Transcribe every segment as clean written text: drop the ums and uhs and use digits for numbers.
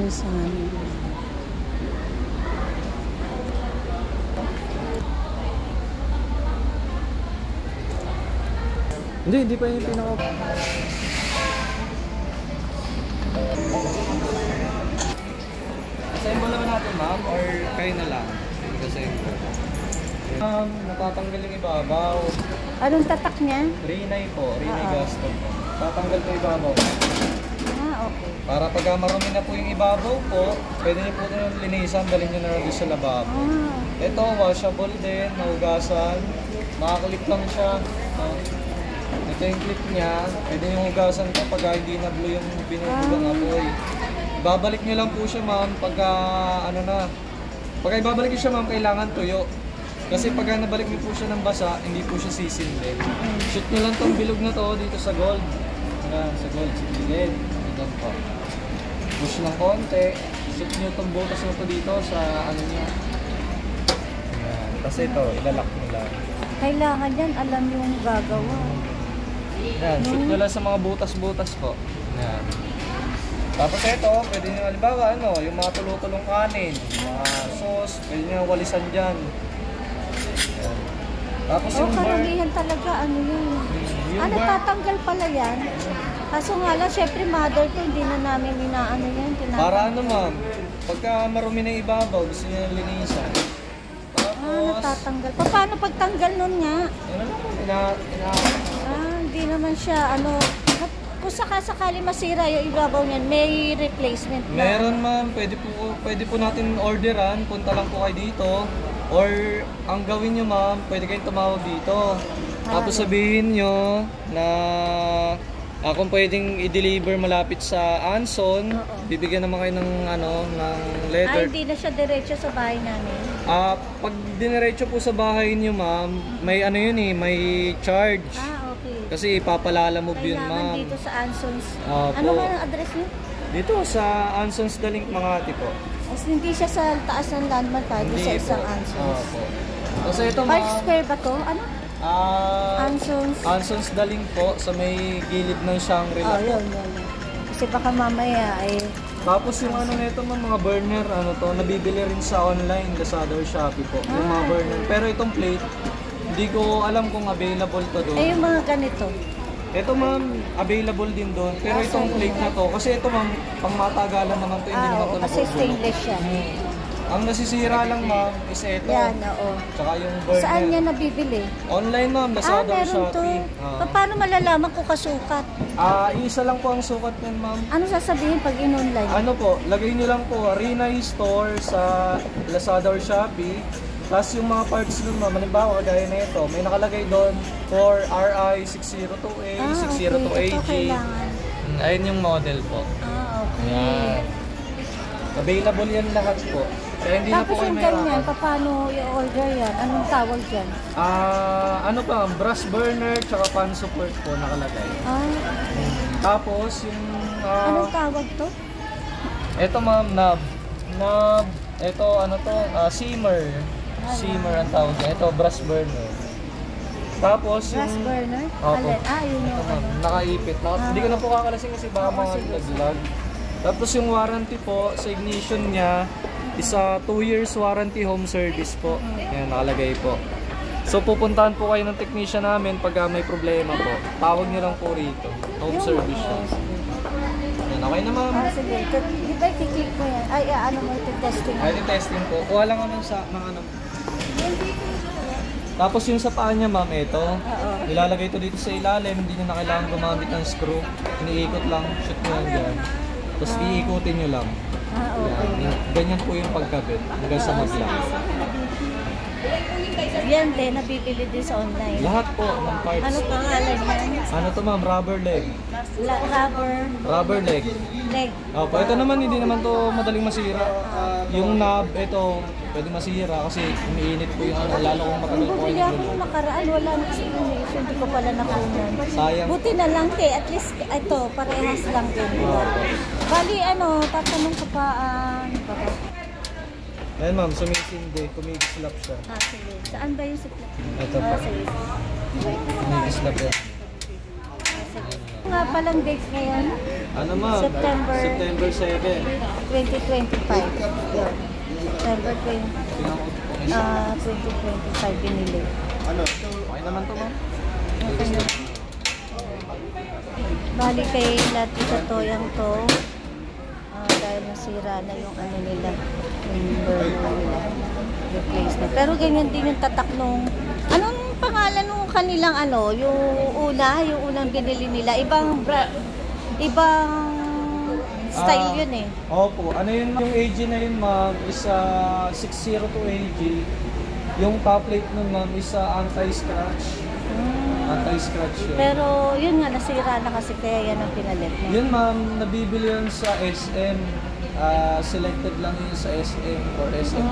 dun sa amin. Hindi pa yung pinaka... Assemble naman natin, ma'am, or kayo na lang? Assemble. Natatanggal yung ibabaw. Anong tatak niya? Rinay po, Rinay Gaston po. Tatanggal po ibabaw. Okay. Para pagka marumi na po yung ibabaw po, pwede niyo po ito linisan, dalhin niyo na lang sa lababo. Ito, washable din, nahugasan. Makaklip lang siya. Ito yung clip niya, pwede yung hugasan ko pagka hindi na-blue yung binubugang apoy. Babalik niyo lang po siya, ma'am, pagka ano na. Pagka ibabalik niyo siya, ma'am, kailangan tuyo. Kasi pagka nabalik niyo po siya ng basa, hindi po siya sisindi. Shoot niyo lang tong bilog na to dito sa gold. Sa gold, sa gilid. Ganyan po. Push ng konti. Shoot niyo tong butas na to dito sa ano niya. Ayan. Kasi ito, ilalak niyo lang. Kailangan yan, alam yung gagawa. Ayan, shoot nyo lang sa mga butas-butas po. Ayan. Tapos ito, pwede nyo halimbawa, yung mga tulutulong kanin, mga sauce, pwede nyo walisan dyan. Ayan. Tapos yung karamihan talaga, ano yun. Tatanggal pala yan. Kaso nga lang, syempre mother ko, hindi na namin inaano yan. Para ma'am, pagka marumi na ibabaw, gusto nyo linisan. Natatanggal. Paano pagtanggal nun nga? Hindi naman siya, kung sakali masira yung ibabaw niyan, may replacement na. Meron, ma'am. Pwede po natin orderan. Punta lang po kayo dito. Or, ang gawin nyo, ma'am, pwede kayong tumawag dito. Tapos sabihin nyo na kung pwedeng i-deliver malapit sa Anson, bibigyan naman kayo ng, ng letter. Hindi na siya diretso sa bahay namin? Pag diniretso po sa bahay nyo, ma'am, may may charge. Okay. Kasi ipapalalamove yun, ma'am. Kailangan dito sa Ansons. Ano ba ang address niyo? Dito sa Ansons Daling Makati po. Hindi siya sa taas ng landmark, dito sa isang Ansons. Kasi ito, ma'am. Park Square ba to? Ansons. Ansons Daling po, sa may gilid ng Shangri-La. Yun. Kasi baka mamaya ay... Tapos yung nito, mga burner, nabibili rin sa online, Lazada or Shopee po. Yung mga burner. Pero itong plate, hindi ko alam kung available to doon. Yung mga ganito? Ito, ma'am, available din doon. Pero itong plate na to, kasi ito, ma'am, pang matagalan naman to, hindi naman to kasi stainless siya. Ang nasisira lang, ma'am, is ito. Yan, Tsaka yung burner. Saan niya nabibili? Online, ma'am, Lazada or Shopee. Paano malalaman kung kasukat? Isa lang po ang sukat niyan, ma'am. Ano sasabihin pag in-online? Lagay niyo lang po, Rinay Store sa Lazada or Shopee. Plus yung mga parts nun, ma'am, halimbawa, kagaya na ito, may nakalagay doon for RI 602A, 602AG. Ito kailangan. Ayun yung model po. Okay. Yan. Available yan lahat po. Kaya hindi na po kayo yung ganyan, paano i-order yan? Anong tawag yan? Brass burner tsaka pan support po nakalagay. Tapos yung... anong tawag to? Ito, ma'am, knob. Ito, simmer. Simmer ang tawag niya. Ito, brass burner. Tapos brass burner? Opo. Yun yung nakaipit. Hindi ko na po kakalasing kasi baka mga naglag. Tapos yung warranty po sa ignition niya, isa 2 years warranty home service po. Yan, nakalagay po. So pupuntahan po kayo ng technician namin pag may problema po. Tawag niyo lang po rito. Home service siya. Yan, okay na, ma'am. Sige. Di ba i-click mo yan? Testing. Testing po. Kuha lang kami sa mga Tapos yung sa paa niya, ma'am, ito. Ilalagay ito dito sa ilalim. Hindi niyo na kailangan gumamit ng screw. Iniikot lang. Shoot nyo lang dyan. Tapos iikutin nyo lang. Ganyan po yung pagkabit. Hanggang sa maglang. Yan din, nabibili din sa online. Lahat po ng parts. Ano pangalan yan? To, ma'am? Rubber leg. Rubber leg. Opo, ito naman hindi naman to madaling masira. Yung knob, ito, pwede masira kasi umiinit po yung lalo kung matagal po kayo. Ako yung nakaraan, wala na explanation. Hindi ko pala nakunan. Sayang. Buti na lang, at least ito, parehas lang din. Bali, tatanong ko pa, Ayan, ma'am, sumisindi. Kumikislap siya. sige. Saan ba yung siklap? Ito po. Sige. Kumikislap yan. Sige. Nga palang date ngayon, Ano ma'am? September. September 7. 2025. Yun. September 20, Tingnan ko kung isa. 2025 binili. Okay naman to ma'am. Okay na. Bali kay Tita Toyang to, dahil nasira na yung ano nila, yung burner nila. Replace na. Pero ganyan din yung tatak nung, anong pangalan nung kanilang ano, yung unang binili nila. Ibang style yun eh. Opo. Ano yun yung AG na yun ma'am? Isa 602 AG. Yung top plate nun ma'am isa anti-scratch. Anti-scratch yun. Pero yun nga, nasira na kasi kaya yan ang pinalit mo. Yun ma'am, nabibili yun sa SM. Selected lang yun sa SM or SM.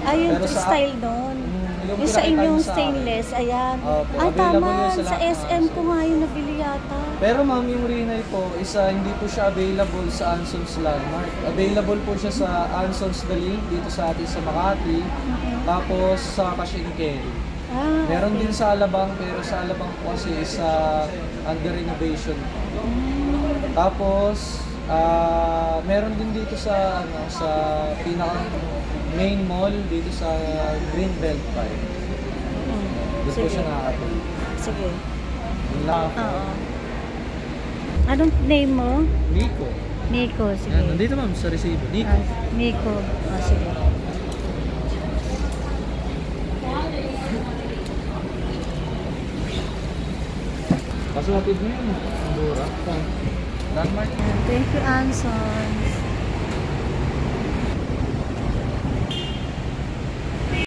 Ayun, Pero sa- style nun. Yung sa pinakita inyong niyo sa akin. stainless, ayan. Opo, Ay, available tama. yun sa Sa lahat ng SM ko nga yung nabili yata. Pero ma'am, yung Rinnai po, hindi po siya available sa Anson's Landmark. Available po siya sa Anson's The Link dito sa atin sa Makati. Tapos sa Cash and Carry. Meron din sa Alabang, pero sa Alabang po kasi is under renovation. Tapos, meron din dito sa pinaka main mall dito sa Greenbelt Park. Dito po siya nakakapili. Sige. Yun lang po. Oo. Anong name mo? Nico. Nico, sige. Yan, nandito ma'am sa resibo. Nico. Nico. Sige. Kaso hatid mo yun. Andorra. Landmark. Thank you, Anson.